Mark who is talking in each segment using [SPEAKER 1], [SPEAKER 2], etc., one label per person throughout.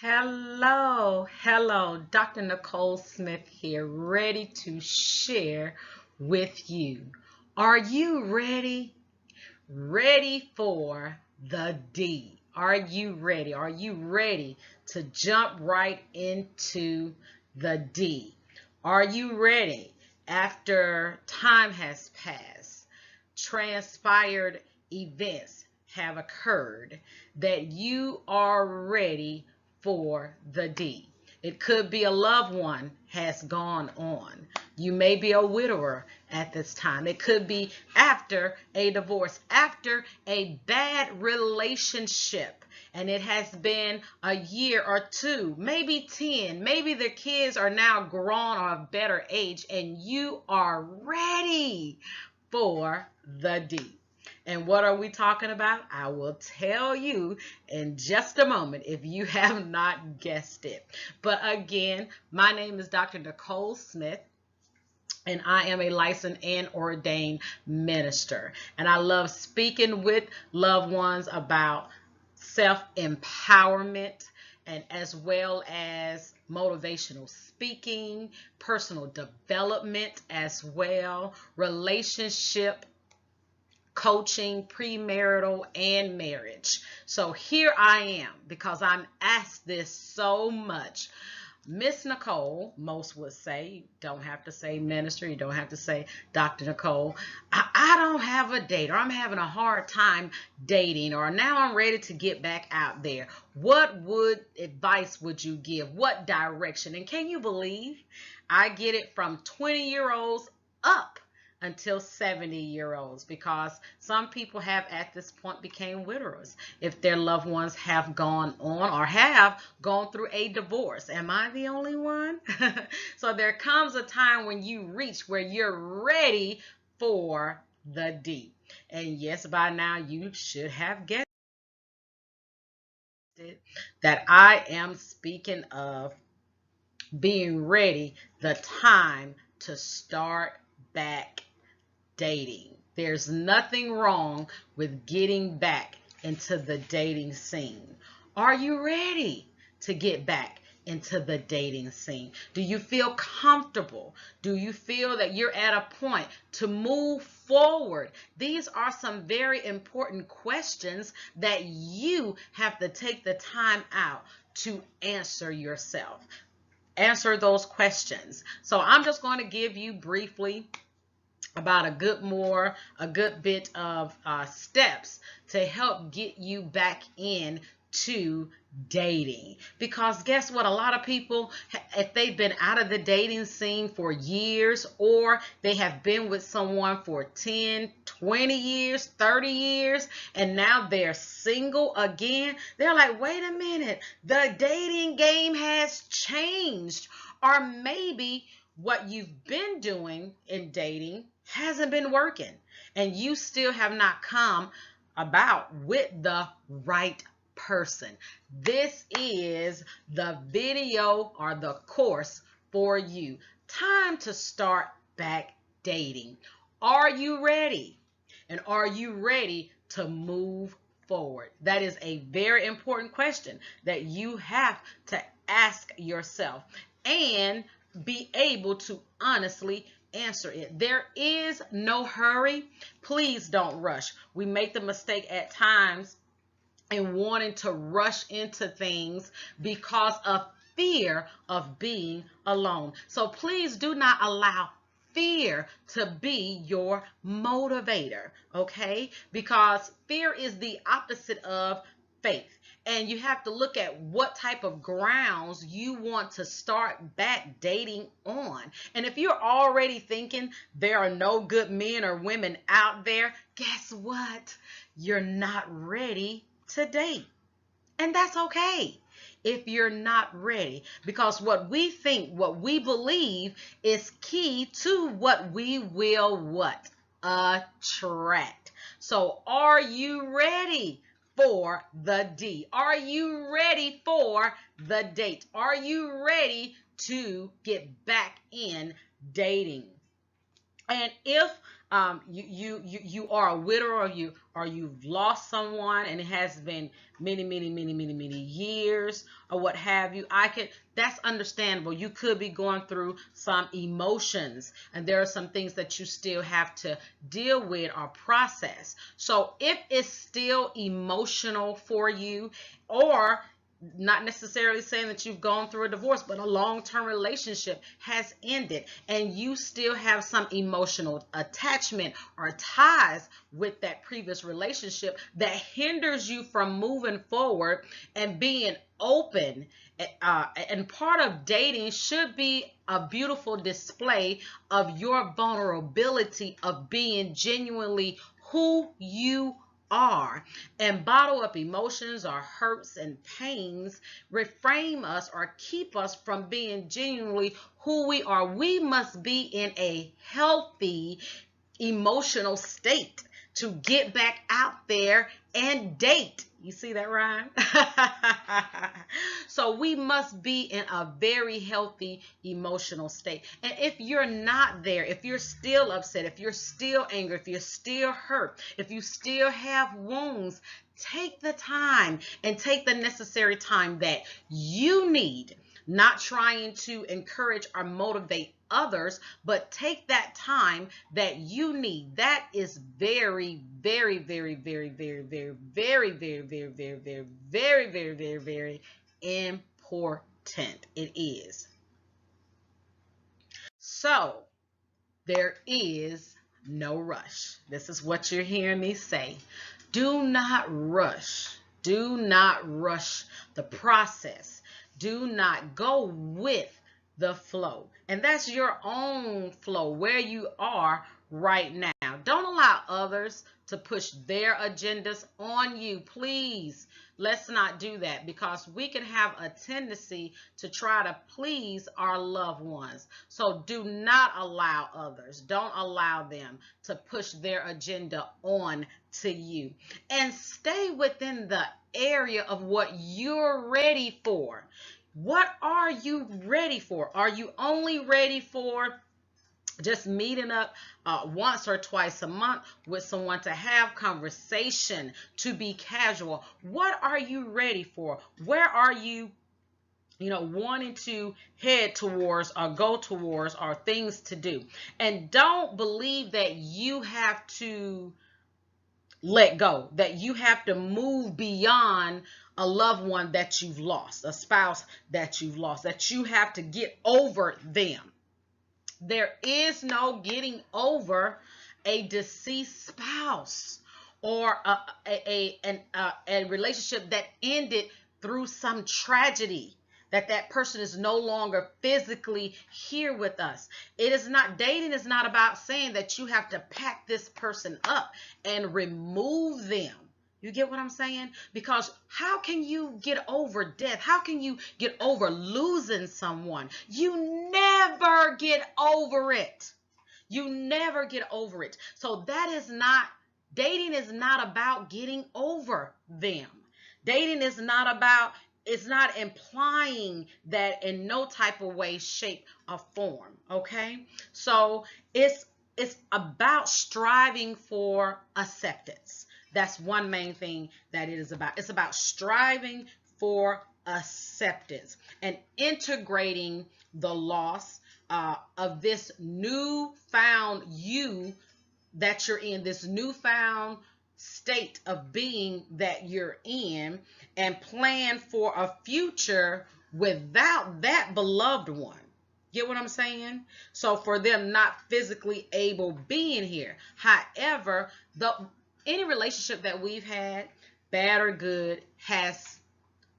[SPEAKER 1] Hello, Dr. Nicole Smith here, ready to share with you. Are you ready? Ready for the D? Are you ready? Are you ready to jump right into the D? Are you ready after time has passed, transpired events have occurred, that you are ready for the D? It could be a loved one has gone on. You may be a widower at this time. It could be after a divorce, after a bad relationship, and it has been a year or two, maybe 10. Maybe the kids are now grown or of better age, and you are ready for the D. And what are we talking about? I will tell you in just a moment if you have not guessed it. But again, my name is Dr. Nicole Smith, and I am a licensed and ordained minister. And I love speaking with loved ones about self-empowerment and as well as motivational speaking, personal development as well, relationship coaching, premarital, and marriage. So here I am because I'm asked this so much. Miss Nicole, most would say, you don't have to say minister, you don't have to say Dr. Nicole. I don't have a date, or I'm having a hard time dating, or now I'm ready to get back out there. What advice would you give? What direction? And can you believe I get it from 20-year-olds up until 70-year-olds, because some people have at this point became widowers if their loved ones have gone on or have gone through a divorce. Am I the only one? So there comes a time when you reach where you're ready for the D. And yes, by now you should have guessed it, that I am speaking of being ready, the time to start back dating. There's nothing wrong with getting back into the dating scene. Are you ready to get back into the dating scene? Do you feel comfortable? Do you feel that you're at a point to move forward? These are some very important questions that you have to take the time out to answer yourself. Answer those questions. So I'm just going to give you briefly about a good bit of steps to help get you back in to dating. Because guess what? A lot of people, if they've been out of the dating scene for years, or they have been with someone for 10, 20 years, 30 years, and now they're single again, they're like, wait a minute, the dating game has changed. Or maybe what you've been doing in dating hasn't been working, and you still have not come about with the right person. This is the video or the course for you. Time to start back dating. Are you ready? And are you ready to move forward? That is a very important question that you have to ask yourself and be able to honestly answer it. There is no hurry. Please don't rush. We make the mistake at times in wanting to rush into things because of fear of being alone. So please do not allow fear to be your motivator, okay? Because fear is the opposite of faith. And you have to look at what type of grounds you want to start back dating on. And if you're already thinking there are no good men or women out there, guess what? You're not ready to date. And that's okay if you're not ready, because what we think, what we believe is key to what we will what? Attract. So are you ready for the D? Are you ready for the date? Are you ready to get back in dating? And if you are a widow, or you've lost someone and it has been many years or what have you. That's understandable. You could be going through some emotions, and there are some things that you still have to deal with or process. So if it's still emotional for you, or not necessarily saying that you've gone through a divorce, but a long-term relationship has ended and you still have some emotional attachment or ties with that previous relationship that hinders you from moving forward and being open. And part of dating should be a beautiful display of your vulnerability of being genuinely who you are. And bottle up emotions or hurts and pains refrain us or keep us from being genuinely who we are. We must be in a healthy emotional state to get back out there and date. You see that, Ryan? So we must be in a very healthy emotional state. And if you're not there, if you're still upset, if you're still angry, if you're still hurt, if you still have wounds, take the time and take the necessary time that you need. Not trying to encourage or motivate others, but take that time that you need. That is very, very, very, very, very, very, very, very, very, very, very, very, very, very, very important. It is. So there is no rush. This is what you're hearing me say. Do not rush. Do not rush the process. Do not go with the flow. And that's your own flow, where you are right now. Don't allow others to push their agendas on you. Please, let's not do that, because we can have a tendency to try to please our loved ones. So do not allow others. Don't allow them to push their agenda on to you. And stay within the area of what you're ready for. What are you ready for? Are you only ready for just meeting up once or twice a month with someone to have conversation, to be casual? What are you ready for? Where are you, wanting to head towards or go towards, or things to do? And don't believe that you have to let go, that you have to move beyond a loved one that you've lost, a spouse that you've lost, that you have to get over them. There is no getting over a deceased spouse or a relationship that ended through some tragedy, that person is no longer physically here with us. Dating is not about saying that you have to pack this person up and remove them. You get what I'm saying? Because how can you get over death? How can you get over losing someone? You never get over it. You never get over it. So dating is not about getting over them. Dating is not about, it's not implying that in no type of way, shape, or form. Okay? So it's about striving for acceptance. That's one main thing that it is about. It's about striving for acceptance and integrating the loss of this newfound you that you're in, this newfound state of being that you're in, and plan for a future without that beloved one. Get what I'm saying? So for them not physically able being here. However, any relationship that we've had, bad or good, has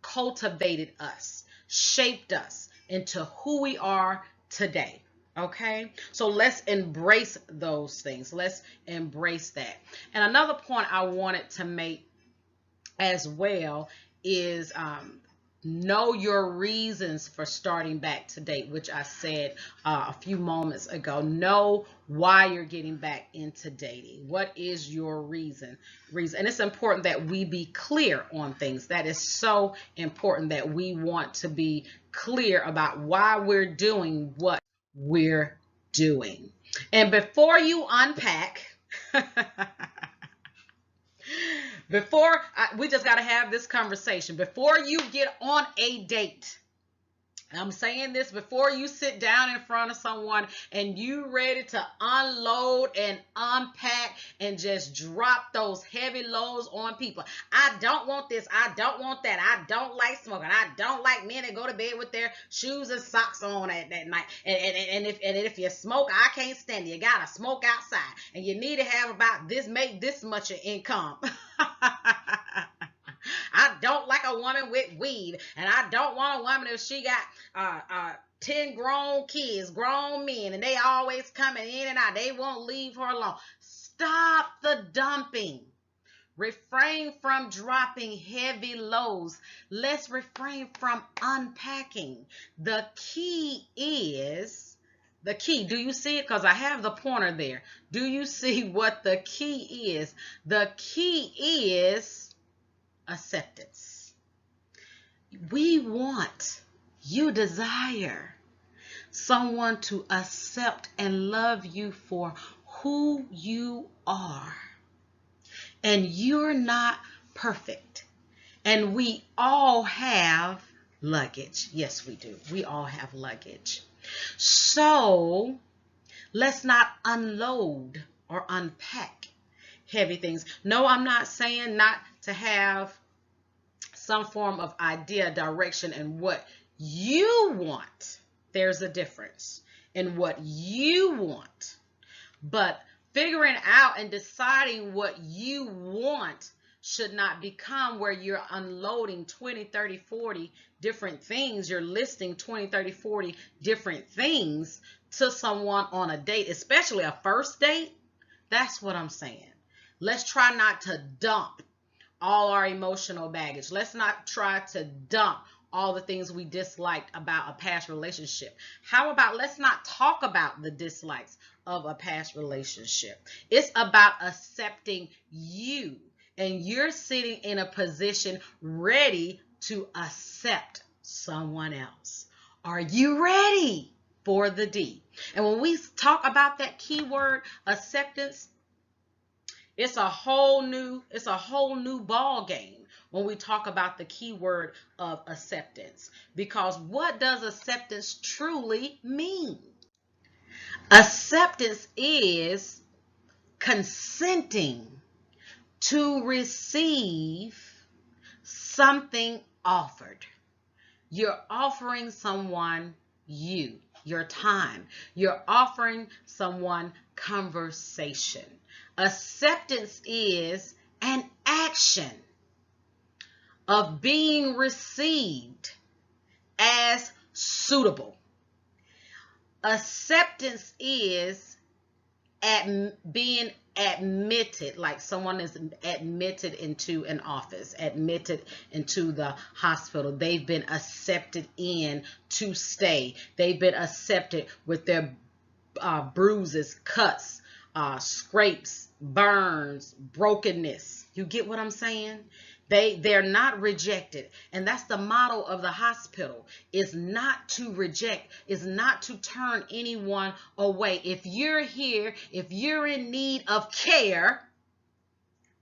[SPEAKER 1] cultivated us, shaped us into who we are today. Okay, so let's embrace those things. Let's embrace that. And another point I wanted to make as well is know your reasons for starting back to date, which I said a few moments ago. Know why you're getting back into dating. What is your reason? And it's important that we be clear on things. That is so important, that we want to be clear about why we're doing what we're doing. And before you unpack, we just got to have this conversation. Before you get on a date, I'm saying this, before you sit down in front of someone and you ready to unload and unpack and just drop those heavy loads on people. I don't want this. I don't want that. I don't like smoking. I don't like men that go to bed with their shoes and socks on at that night. And if you smoke, I can't stand it. You gotta smoke outside, and you need to have about make this much of income. I don't like a woman with weed, and I don't want a woman if she got 10 grown kids, grown men, and they always coming in and out. They won't leave her alone. Stop the dumping. Refrain from dropping heavy loads. Let's refrain from unpacking. The key. Do you see it? Because I have the pointer there. Do you see what the key is? The key is acceptance. You desire someone to accept and love you for who you are. And you're not perfect. And we all have luggage. Yes, we do. We all have luggage. So let's not unload or unpack heavy things. No, I'm not saying not to have some form of idea, direction, and what you want. There's a difference in what you want. But figuring out and deciding what you want should not become where you're unloading 20, 30, 40 different things. You're listing 20, 30, 40 different things to someone on a date, especially a first date. That's what I'm saying. Let's try not to dump all our emotional baggage. Let's not try to dump all the things we disliked about a past relationship. How about let's not talk about the dislikes of a past relationship. It's about accepting you. And you're sitting in a position ready to accept someone else. Are you ready for the D? And when we talk about that keyword acceptance, it's a whole new ball game when we talk about the keyword of acceptance. Because what does acceptance truly mean? Acceptance is consenting to receive something offered. You're offering someone your time. You're offering someone conversation. Acceptance is an action of being received as suitable. Acceptance is being admitted, like someone is admitted into an office, admitted into the hospital. They've been accepted in to stay. They've been accepted with their bruises, cuts, scrapes, burns, brokenness. You get what I'm saying? They're not rejected. And that's the motto of the hospital, is not to reject, is not to turn anyone away. If you're here, if you're in need of care,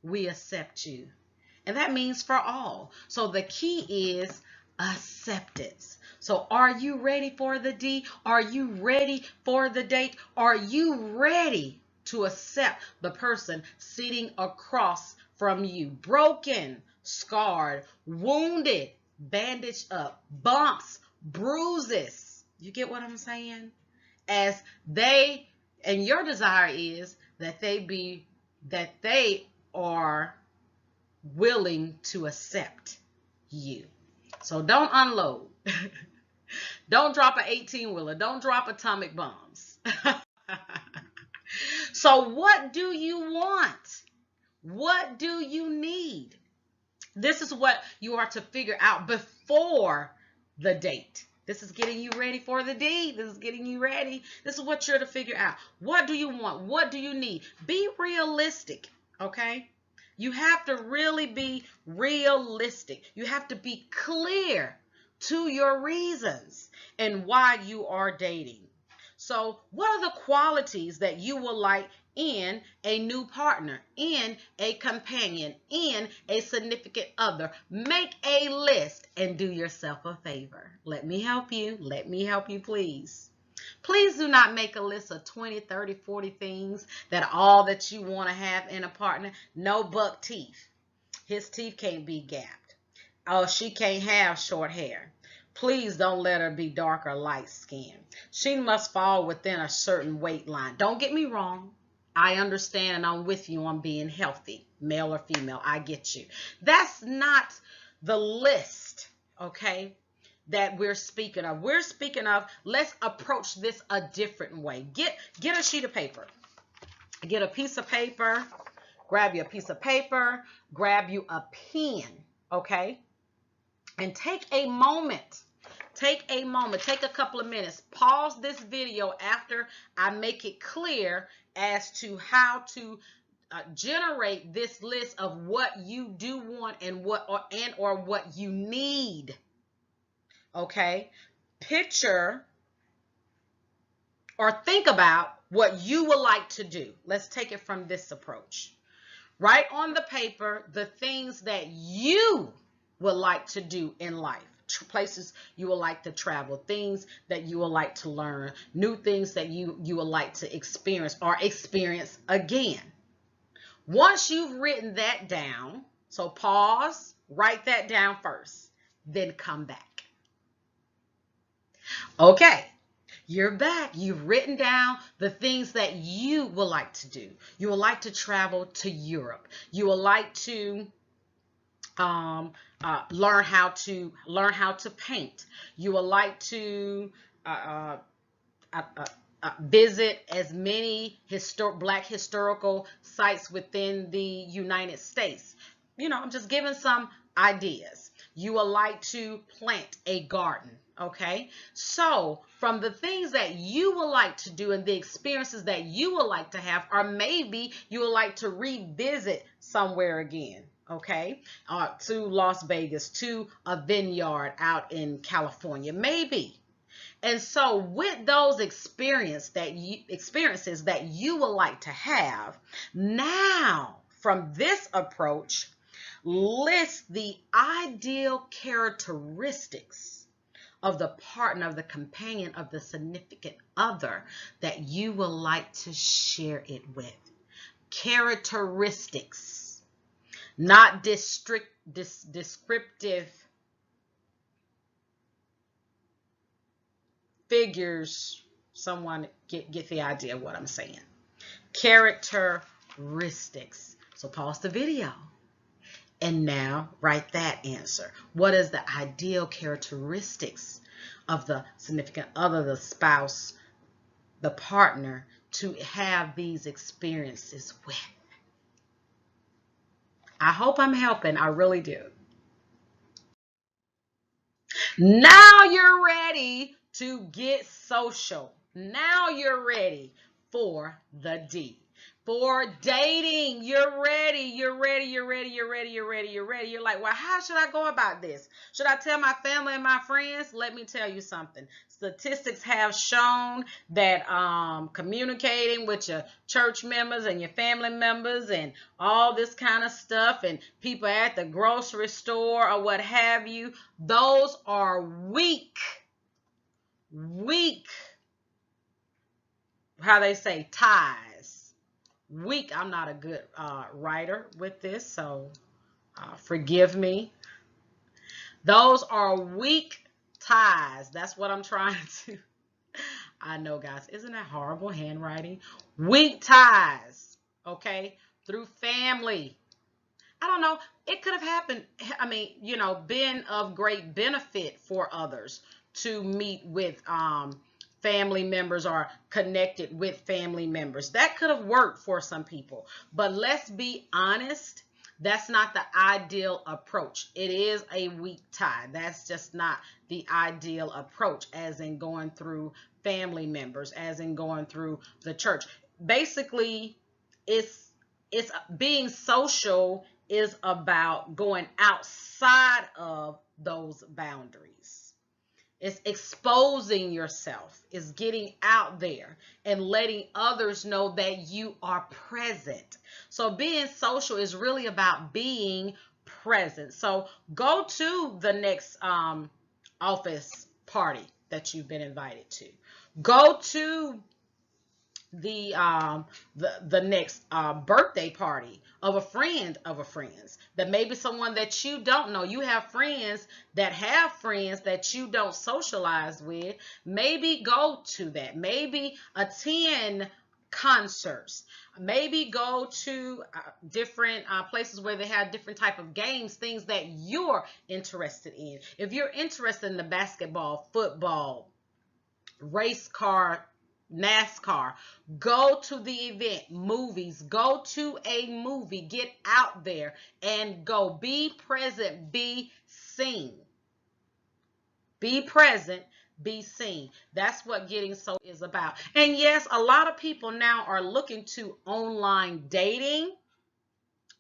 [SPEAKER 1] we accept you. And that means for all. So the key is acceptance. So are you ready for the D? Are you ready for the date? Are you ready to accept the person sitting across from you? Broken, scarred, wounded, bandaged up, bumps, bruises. You get what I'm saying? And your desire is that they are willing to accept you. So don't unload. Don't drop an 18-wheeler. Don't drop atomic bombs. So what do you want? What do you need? This is what you are to figure out before the date. This is getting you ready for the D. This is getting you ready. This is what you're to figure out. What do you want? What do you need? Be realistic, okay? You have to really be realistic. You have to be clear to your reasons and why you are dating. So what are the qualities that you will like in a new partner, in a companion, in a significant other? Make a list and do yourself a favor. Let me help you. Let me help you, please. Please do not make a list of 20, 30, 40 things that are all that you want to have in a partner. No buck teeth. His teeth can't be gapped. Oh, she can't have short hair. Please don't let her be dark or light skinned. She must fall within a certain weight line. Don't get me wrong. I understand and I'm with you on being healthy, male or female. I get you. That's not the list, okay, that we're speaking of. We're speaking of, let's approach this a different way. Get a sheet of paper. Get a piece of paper. Grab you a piece of paper. Grab you a pen, okay? And take a moment. Take a moment. Take a couple of minutes. Pause this video after I make it clear as to how to generate this list of what you do want and what you need. Okay? Picture or think about what you would like to do. Let's take it from this approach. Write on the paper the things that you would like to do in life. Places you would like to travel, things that you would like to learn, new things that you would like to experience or experience again. Once you've written that down, so pause, write that down first, then come back. Okay. You're back. You've written down the things that you would like to do. You would like to travel to Europe. You would like to learn how to paint. You would like to visit as many Black historical sites within the United States. You know, I'm just giving some ideas. You would like to plant a garden. Okay, so from the things that you would like to do and the experiences that you would like to have, or maybe you would like to revisit somewhere again, okay, to Las Vegas, to a vineyard out in California, maybe. And so with those experiences that you would like to have, now from this approach, list the ideal characteristics of the partner, of the companion, of the significant other that you would like to share it with. Characteristics, not descriptive figures. Someone get the idea of what I'm saying. Characteristics. So pause the video. And now write that answer. What is the ideal characteristics of the significant other, the spouse, the partner, to have these experiences with? I hope I'm helping. I really do. Now you're ready to get social. Now you're ready for the D. For dating, you're ready, you're ready, you're ready, you're ready, you're ready, you're ready. You're like, well, how should I go about this? Should I tell my family and my friends? Let me tell you something. Statistics have shown that communicating with your church members and your family members and all this kind of stuff and people at the grocery store or what have you, those are weak, how they say, ties. Weak. I'm not a good writer with this, so forgive me. Those are weak ties. That's what I'm trying to. I know, guys. Isn't that horrible handwriting? Weak ties. Okay, through family. I don't know. It could have happened. I mean, you know, been of great benefit for others to meet with family members or connected with family members. That could have worked for some people. But let's be honest, that's not the ideal approach. It is a weak tie. That's just not the ideal approach, as in going through family members, as in going through the church. Basically, it's being social is about going outside of those boundaries. It's exposing yourself. It's getting out there and letting others know that you are present. So being social is really about being present. So go to the next office party that you've been invited to. Go to the next birthday party of a friend of a friend's, that maybe someone that you don't know. You have friends that you don't socialize with. Maybe go to that. Maybe attend concerts. Maybe go to different places where they have different type of games, things that you're interested in. If you're interested in the basketball, football, race car, NASCAR, go to the event. Movies, go to a movie, get out there and go. Be present, be seen. Be present, be seen. That's what getting so is about. And yes, a lot of people now are looking to online dating.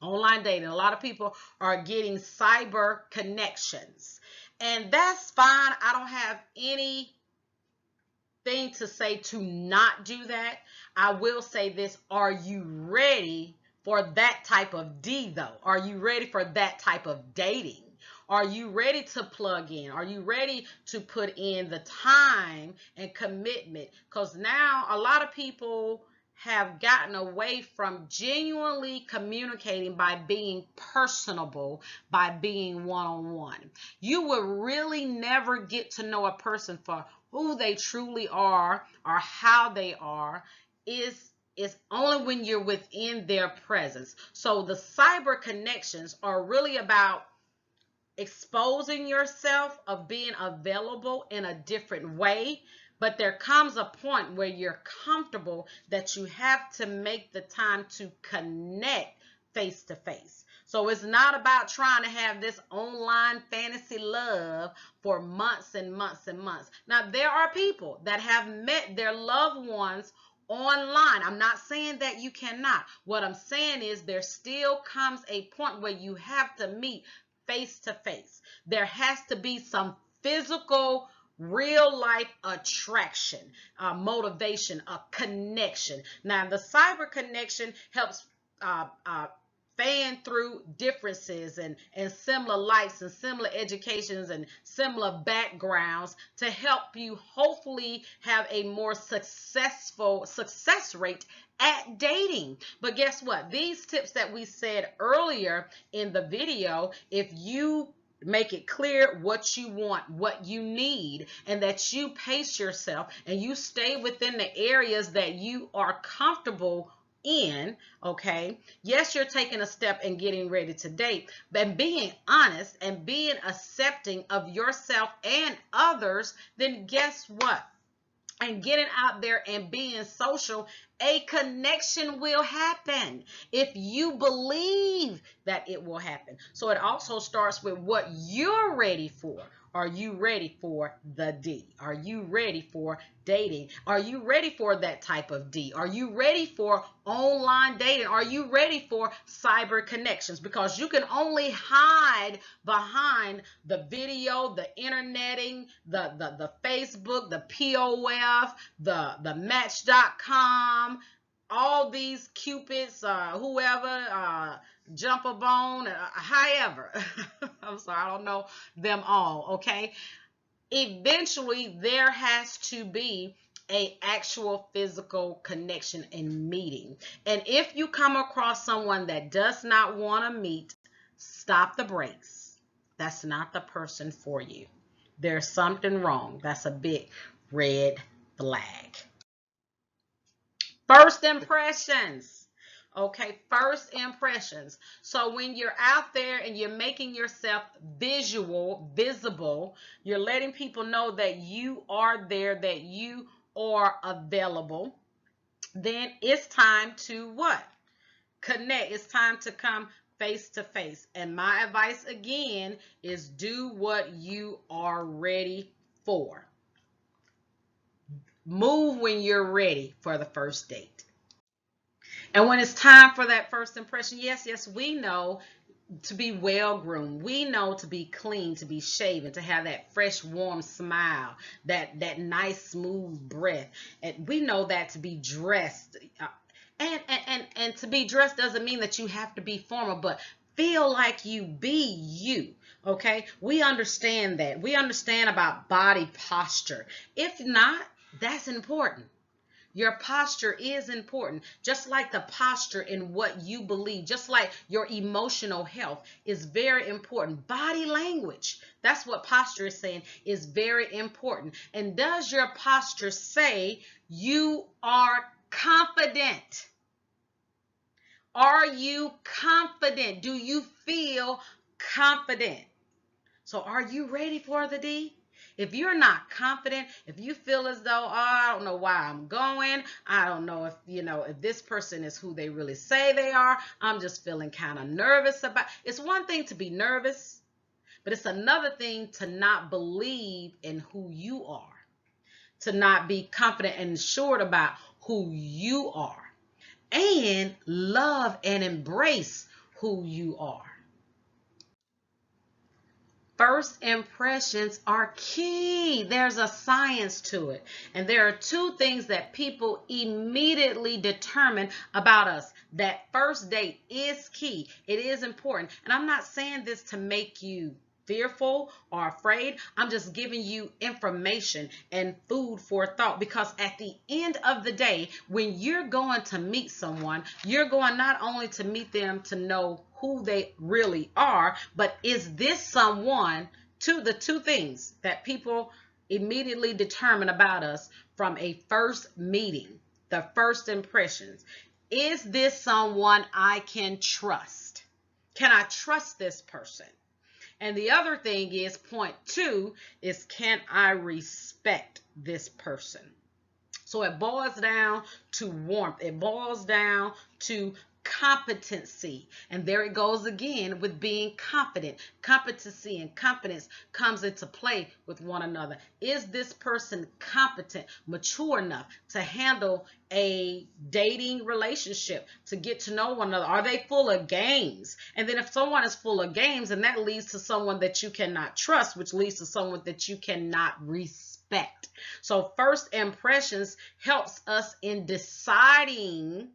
[SPEAKER 1] Online dating. A lot of people are getting cyber connections. And that's fine. I don't have any thing to say to not do that. I will say this: are you ready for that type of D though? Are you ready for that type of dating? Are you ready to plug in? Are you ready to put in the time and commitment? Because now a lot of people have gotten away from genuinely communicating by being personable, by being one-on-one. You will really never get to know a person for who they truly are or how they are is only when you're within their presence. So the cyber connections are really about exposing yourself, of being available in a different way. But there comes a point where you're comfortable that you have to make the time to connect face to face. So it's not about trying to have this online fantasy love for months and months and months. Now, there are people that have met their loved ones online. I'm not saying that you cannot. What I'm saying is there still comes a point where you have to meet face to face. There has to be some physical, real life attraction, motivation, a connection. Now, the cyber connection helps fan through differences and similar likes and similar educations and similar backgrounds to help you hopefully have a more successful success rate at dating. But guess what? These tips that we said earlier in the video, if you make it clear what you want, what you need, and that you pace yourself and you stay within the areas that you are comfortable in, okay? Yes, you're taking a step and getting ready to date, but being honest and being accepting of yourself and others, then guess what? And getting out there and being social, a connection will happen if you believe that it will happen. So it also starts with what you're ready for. Are you ready for the D? Are you ready for dating? Are you ready for that type of D? Are you ready for online dating? Are you ready for cyber connections? Because you can only hide behind the video, the interneting, the Facebook, the POF, the Match.com, all these Cupids, whoever, Jump-a-bone, however. I'm sorry, I don't know them all, okay? Eventually, there has to be a actual physical connection and meeting. And if you come across someone that does not want to meet, stop the brakes. That's not the person for you. There's something wrong. That's a big red flag. First impressions. Okay, first impressions. So when you're out there and you're making yourself visible, you're letting people know that you are there, that you are available, then it's time to what? Connect. It's time to come face to face. And my advice again is do what you are ready for. Move when you're ready for the first date. And when it's time for that first impression, yes, we know to be well groomed. We know to be clean, to be shaven, to have that fresh, warm smile, that nice, smooth breath. And we know that to be dressed. And to be dressed doesn't mean that you have to be formal, but feel like you be you. Okay? We understand that. We understand about body posture. If not, that's important. Your posture is important, just like the posture in what you believe, just like your emotional health is very important. Body language, that's what posture is saying, is very important. And does your posture say you are confident? Are you confident? Do you feel confident? So are you ready for the D? If you're not confident, if you feel as though, oh, I don't know why I'm going, I don't know if this person is who they really say they are, I'm just feeling kind of nervous about. It's one thing to be nervous, but it's another thing to not believe in who you are, to not be confident and assured about who you are, and love and embrace who you are. First impressions are key. There's a science to it. And there are two things that people immediately determine about us. That first date is key. It is important. And I'm not saying this to make you fearful or afraid. I'm just giving you information and food for thought, because at the end of the day, when you're going to meet someone, you're going not only to meet them to know who they really are, but is this someone, the two things that people immediately determine about us from a first meeting, the first impressions. Is this someone I can trust? Can I trust this person? And the other thing is, point two, is can I respect this person? So it boils down to warmth. It boils down to competency. And there it goes again with being confident. Competency and confidence comes into play with one another. Is this person competent, mature enough to handle a dating relationship, to get to know one another? Are they full of games? And then if someone is full of games, and that leads to someone that you cannot trust, which leads to someone that you cannot respect. So first impressions helps us in deciding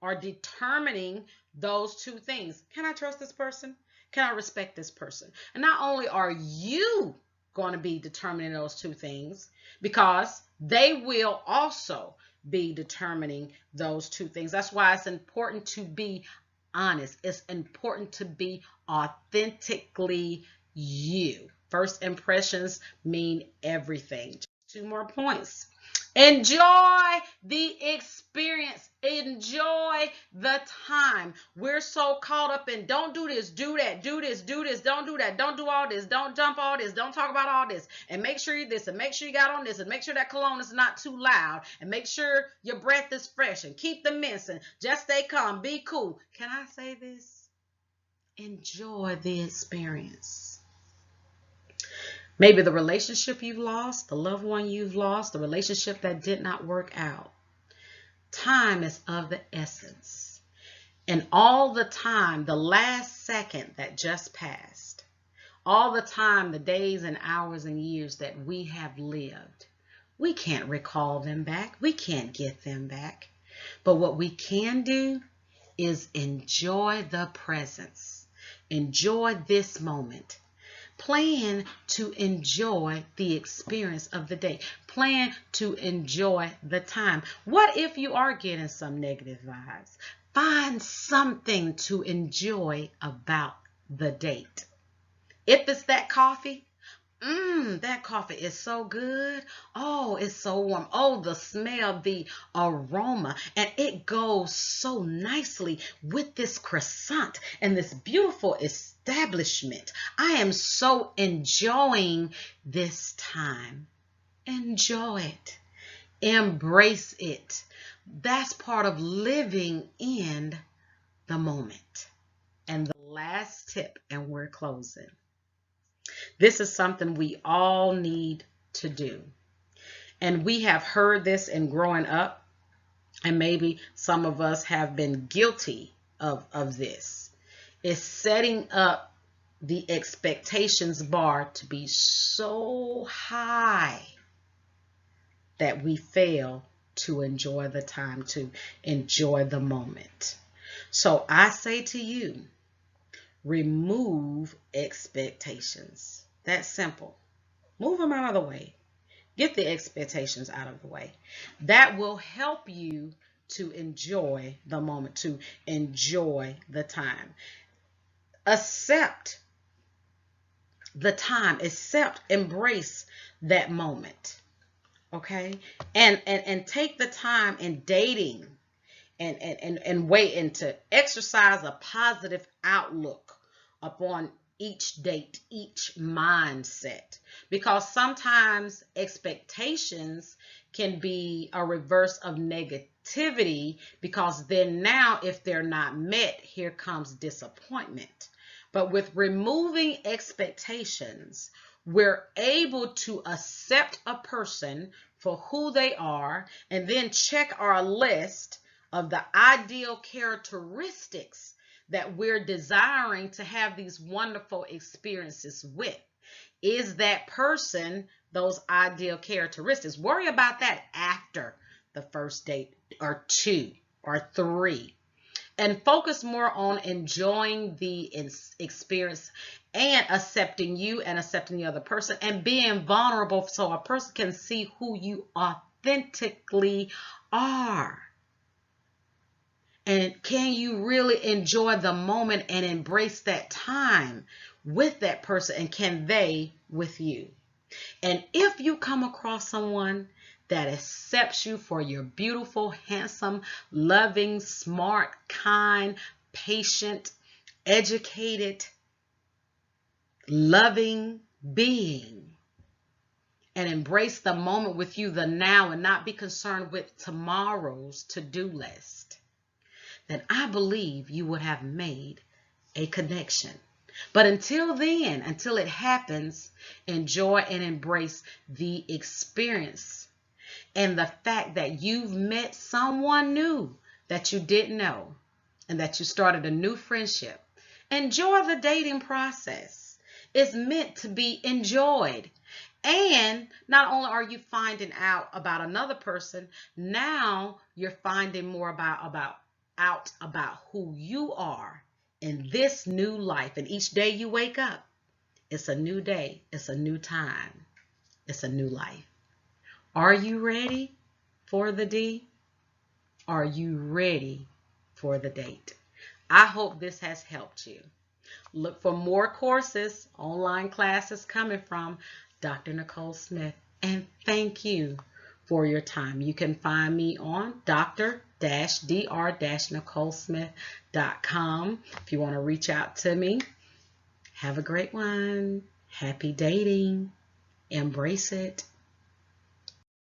[SPEAKER 1] or determining those two things. Can I trust this person? Can I respect this person? And not only are you going to be determining those two things, because they will also be determining those two things. That's why it's important to be honest. It's important to be authentically you. First impressions mean everything. Just two more points. Enjoy the experience. Enjoy the time. We're so caught up in don't do this, do that, do this, do this, don't do that, don't do all this, don't jump all this, don't talk about all this, and make sure you this, and make sure you got on this, and make sure that cologne is not too loud, and make sure your breath is fresh, and keep the mints, and just stay calm, be cool. Can I say this? Enjoy the experience. Maybe the relationship you've lost, the loved one you've lost, the relationship that did not work out. Time is of the essence. And all the time, the last second that just passed, all the time, the days and hours and years that we have lived, we can't recall them back. We can't get them back. But what we can do is enjoy the presence. Enjoy this moment. Plan to enjoy the experience of the day. Plan to enjoy the time. What if you are getting some negative vibes? Find something to enjoy about the date. If it's that coffee, that coffee is so good. Oh, it's so warm. Oh, the smell, the aroma. And it goes so nicely with this croissant and this beautiful establishment. I am so enjoying this time. Enjoy it. Embrace it. That's part of living in the moment. And the last tip, and we're closing. This is something we all need to do. And we have heard this in growing up, and maybe some of us have been guilty of this. is setting up the expectations bar to be so high that we fail to enjoy the time, to enjoy the moment. So I say to you, remove expectations. That's simple. Move them out of the way. Get the expectations out of the way. That will help you to enjoy the moment, to enjoy the time. Accept the time, accept, embrace that moment. Okay? And take the time in dating and wait and to exercise a positive outlook upon each date, each mindset. Because sometimes expectations can be a reverse of negativity, because then now if they're not met, here comes disappointment. But with removing expectations, we're able to accept a person for who they are and then check our list of the ideal characteristics that we're desiring to have these wonderful experiences with. Is that person those ideal characteristics? Worry about that after the first date or two or three. And focus more on enjoying the experience and accepting you and accepting the other person and being vulnerable so a person can see who you authentically are. And can you really enjoy the moment and embrace that time with that person, and can they with you? And if you come across someone that accepts you for your beautiful, handsome, loving, smart, kind, patient, educated, loving being, and embrace the moment with you, the now, and not be concerned with tomorrow's to-do list, then I believe you would have made a connection. But until then, until it happens, enjoy and embrace the experience and the fact that you've met someone new that you didn't know and that you started a new friendship. Enjoy the dating process. It's meant to be enjoyed. And not only are you finding out about another person, now you're finding more about who you are in this new life. And each day you wake up, it's a new day, it's a new time, it's a new life. Are you ready for the D? Are you ready for the date? I hope this has helped you. Look for more courses, online classes coming from Dr. Nicole Smith. And thank you for your time. You can find me on dr-nicolesmith.com if you want to reach out to me. Have a great one. Happy dating. Embrace it.